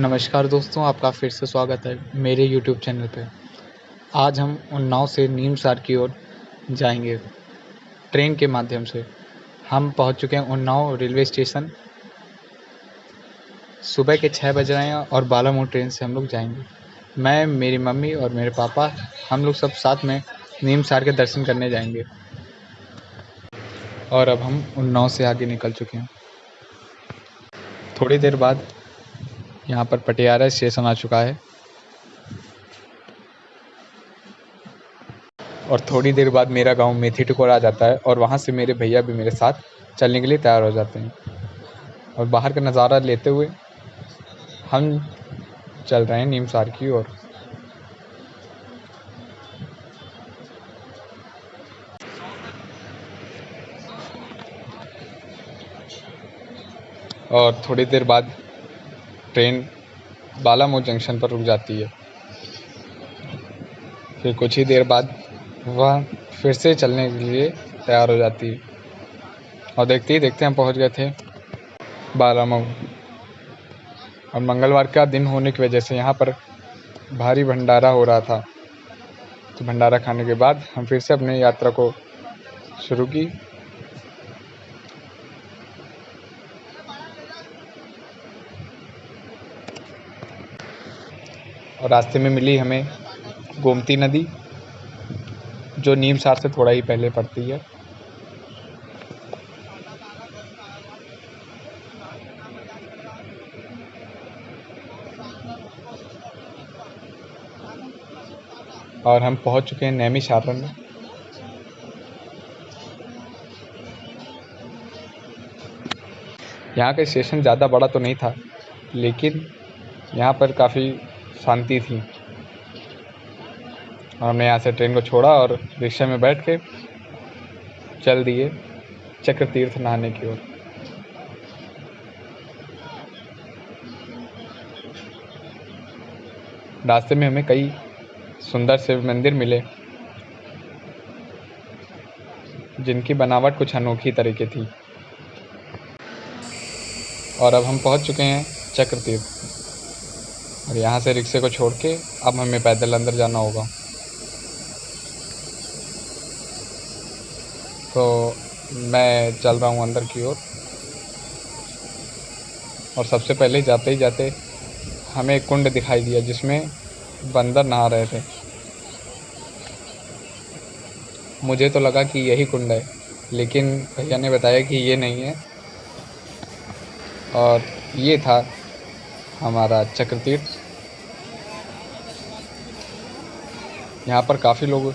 नमस्कार दोस्तों, आपका फिर से स्वागत है मेरे यूट्यूब चैनल पे। आज हम उन्नाव से नीमसार की ओर जाएंगे ट्रेन के माध्यम से। हम पहुंच चुके हैं उन्नाव रेलवे स्टेशन। सुबह के 6 बज रहे हैं और बालामोड़ ट्रेन से हम लोग जाएंगे। मैं, मेरी मम्मी और मेरे पापा, हम लोग सब साथ में नीमसार के दर्शन करने जाएंगे। और अब हम उन्नाव से आगे निकल चुके हैं। थोड़ी देर बाद यहाँ पर पटियाला स्टेशन आ चुका है और थोड़ी देर बाद मेरा गांव मेथी टिकोरा आ जाता है और वहाँ से मेरे भैया भी मेरे साथ चलने के लिए तैयार हो जाते हैं। और बाहर का नज़ारा लेते हुए हम चल रहे हैं नीमसार की ओर। और थोड़ी देर बाद ट्रेन बालामोड़ जंक्शन पर रुक जाती है। फिर कुछ ही देर बाद वह फिर से चलने के लिए तैयार हो जाती है और देखते ही देखते हम पहुंच गए थे बालामऊ। और मंगलवार का दिन होने की वजह से यहाँ पर भारी भंडारा हो रहा था। तो भंडारा खाने के बाद हम फिर से अपनी यात्रा को शुरू की। और रास्ते में मिली हमें गोमती नदी, जो नीमसार से थोड़ा ही पहले पड़ती है। और हम पहुंच चुके हैं नैमिषारण्य में। यहाँ का स्टेशन ज़्यादा बड़ा तो नहीं था, लेकिन यहाँ पर काफ़ी शांति थी। और हमने यहाँ से ट्रेन को छोड़ा और रिक्शा में बैठ के चल दिए चक्र तीर्थ नहाने की ओर। रास्ते में हमें कई सुंदर से मंदिर मिले, जिनकी बनावट कुछ अनोखी तरीके थी। और अब हम पहुंच चुके हैं चक्र तीर्थ। और यहाँ से रिक्शे को छोड़ के अब हमें पैदल अंदर जाना होगा। तो मैं चल रहा हूँ अंदर की ओर। और सबसे पहले जाते ही जाते हमें एक कुंड दिखाई दिया, जिसमें बंदर नहा रहे थे। मुझे तो लगा कि यही कुंड है, लेकिन भैया ने बताया कि ये नहीं है। और ये था हमारा चक्र तीर्थ। यहाँ पर काफ़ी लोग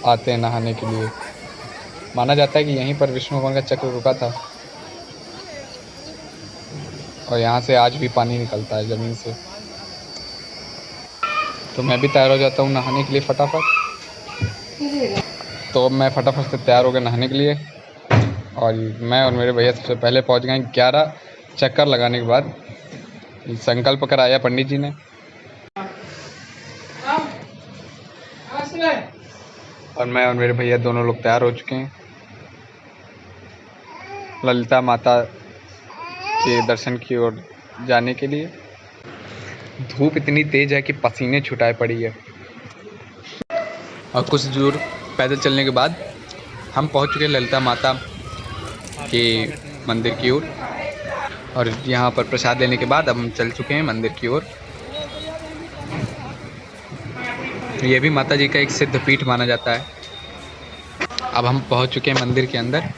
आते हैं नहाने के लिए। माना जाता है कि यहीं पर विष्णु भगवान का चक्र रुका था और यहाँ से आज भी पानी निकलता है ज़मीन से। तो मैं भी तैयार हो जाता हूँ नहाने के लिए फटाफट। तो अब मैं फटाफट से तैयार हो गया नहाने के लिए। और मैं और मेरे भैया सबसे पहले पहुँच गए। 11 चक्कर लगाने के बाद संकल्प कराया पंडित जी ने। और मैं और मेरे भैया दोनों लोग तैयार हो चुके हैं ललिता माता के दर्शन की ओर जाने के लिए। धूप इतनी तेज है कि पसीने छुटाए पड़ी है। और कुछ दूर पैदल चलने के बाद हम पहुंच चुके हैं ललिता माता के मंदिर की ओर। और यहाँ पर प्रसाद लेने के बाद अब हम चल चुके हैं मंदिर की ओर। ये भी माता जी का एक सिद्ध पीठ माना जाता है। अब हम पहुंच चुके हैं मंदिर के अंदर।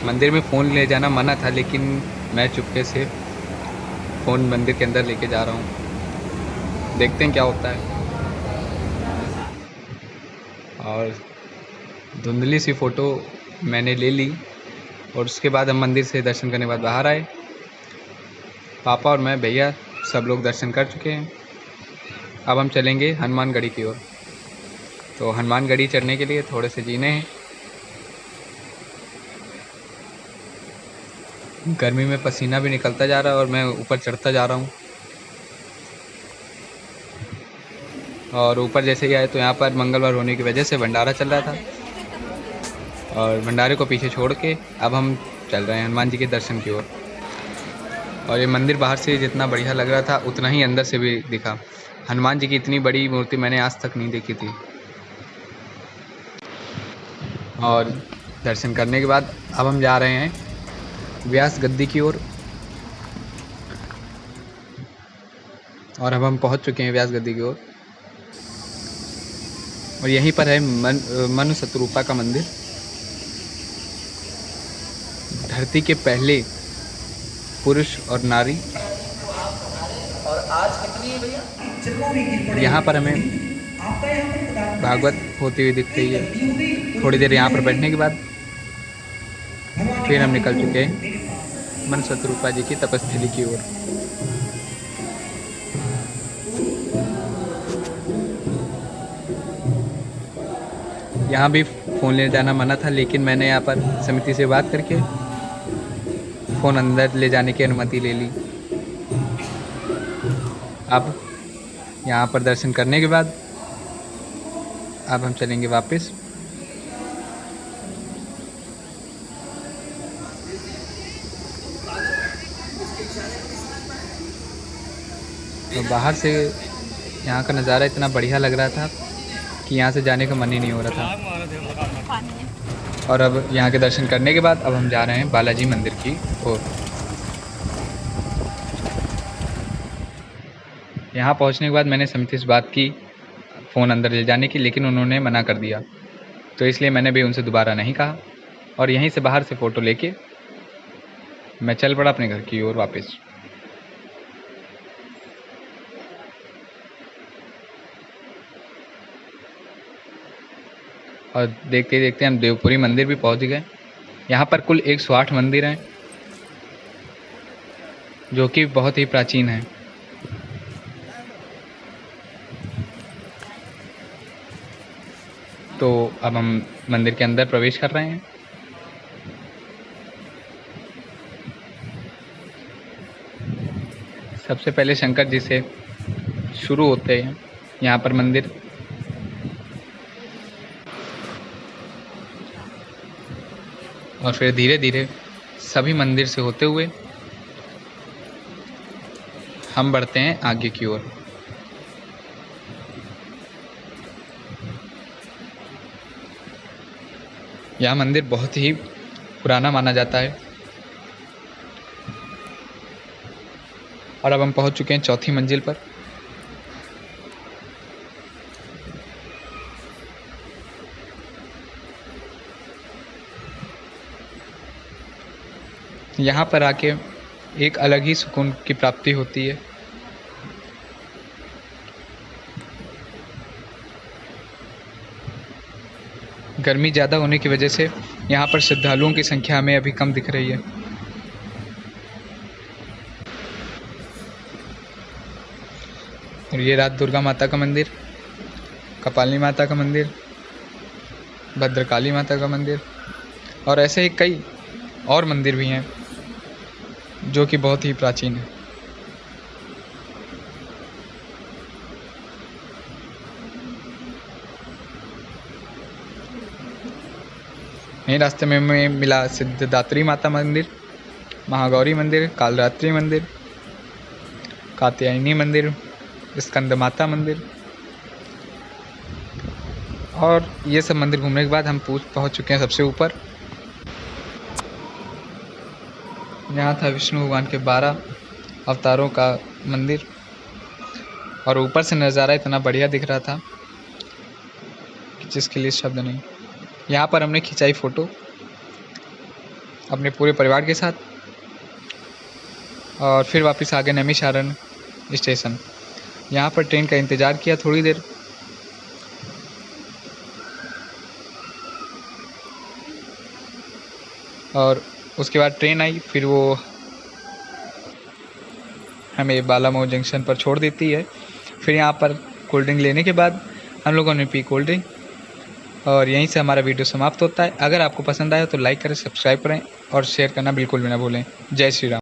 मंदिर में फ़ोन ले जाना मना था, लेकिन मैं चुपके से फ़ोन मंदिर के अंदर लेके जा रहा हूँ। देखते हैं क्या होता है। और धुंधली सी फ़ोटो मैंने ले ली और उसके बाद हम मंदिर से दर्शन करने के बाद बाहर आए। पापा और मैं, भैया, सब लोग दर्शन कर चुके हैं। अब हम चलेंगे हनुमानगढ़ी की ओर। तो हनुमानगढ़ी चढ़ने के लिए थोड़े से जीने हैं। गर्मी में पसीना भी निकलता जा रहा है और मैं ऊपर चढ़ता जा रहा हूँ। और ऊपर जैसे ही आए तो यहाँ पर मंगलवार होने की वजह से भंडारा चल रहा था। और भंडारे को पीछे छोड़ के अब हम चल रहे हैं हनुमान जी के दर्शन की ओर। और ये मंदिर बाहर से जितना बढ़िया लग रहा था उतना ही अंदर से भी दिखा। हनुमान जी की इतनी बड़ी मूर्ति मैंने आज तक नहीं देखी थी। और दर्शन करने के बाद अब हम जा रहे हैं व्यास गद्दी की ओर। और अब हम पहुंच चुके हैं व्यास गद्दी की ओर। और यहीं पर है मनु शतरूपा का मंदिर। धरती के पहले पुरुष और नारी। और आज कितनी है भैया? यहाँ पर हमें भागवत होती हुई दिख रही है। थोड़ी देर यहाँ पर बैठने के बाद फिर हम निकल चुके हैं मनु शतरूपा जी की तपस्थली की ओर। यहाँ भी फ़ोन ले जाना मना था, लेकिन मैंने यहाँ पर समिति से बात करके फ़ोन अंदर ले जाने की अनुमति ले ली। अब यहाँ पर दर्शन करने के बाद अब हम चलेंगे वापस। तो बाहर से यहाँ का नज़ारा इतना बढ़िया लग रहा था कि यहाँ से जाने का मन ही नहीं हो रहा था। और अब यहाँ के दर्शन करने के बाद अब हम जा रहे हैं बालाजी मंदिर की ओर। यहाँ पहुँचने के बाद मैंने समिति से बात की फ़ोन अंदर ले जाने की, लेकिन उन्होंने मना कर दिया। तो इसलिए मैंने भी उनसे दोबारा नहीं कहा और यहीं से बाहर से फ़ोटो लेके मैं चल पड़ा अपने घर की ओर वापस। और देखते देखते हम देवपुरी मंदिर भी पहुंच गए। यहाँ पर कुल 108 मंदिर हैं जो कि बहुत ही प्राचीन हैं। तो अब हम मंदिर के अंदर प्रवेश कर रहे हैं। सबसे पहले शंकर जी से शुरू होते हैं यहाँ पर मंदिर। और फिर धीरे धीरे सभी मंदिर से होते हुए हम बढ़ते हैं आगे की ओर। यह मंदिर बहुत ही पुराना माना जाता है। और अब हम पहुंच चुके हैं चौथी मंजिल पर। यहाँ पर आके एक अलग ही सुकून की प्राप्ति होती है। गर्मी ज़्यादा होने की वजह से यहाँ पर श्रद्धालुओं की संख्या हमें अभी कम दिख रही है। और ये रात दुर्गा माता का मंदिर, कपालिनी माता का मंदिर, भद्रकाली माता का मंदिर और ऐसे ही कई और मंदिर भी हैं जो कि बहुत ही प्राचीन है। यहीं रास्ते में हमें मिला सिद्धदात्री माता मंदिर, महागौरी मंदिर, कालरात्रि मंदिर, कात्यायनी मंदिर, स्कंद माता मंदिर। और ये सब मंदिर घूमने के बाद हम पहुंच चुके हैं सबसे ऊपर। यहाँ था विष्णु भगवान के 12 अवतारों का मंदिर। और ऊपर से नज़ारा इतना बढ़िया दिख रहा था कि जिसके लिए शब्द नहीं। यहाँ पर हमने खिंचाई फ़ोटो अपने पूरे परिवार के साथ और फिर वापस आ गए नैमिषारण्य स्टेशन। यहाँ पर ट्रेन का इंतज़ार किया थोड़ी देर। और उसके बाद ट्रेन आई, फिर वो हमें बालामऊ जंक्शन पर छोड़ देती है। फिर यहाँ पर कोल्ड ड्रिंक लेने के बाद हम लोगों ने पी कोल्ड ड्रिंक और यहीं से हमारा वीडियो समाप्त होता है। अगर आपको पसंद आया तो लाइक करें, सब्सक्राइब करें और शेयर करना बिल्कुल भी ना भूलें। जय श्री राम।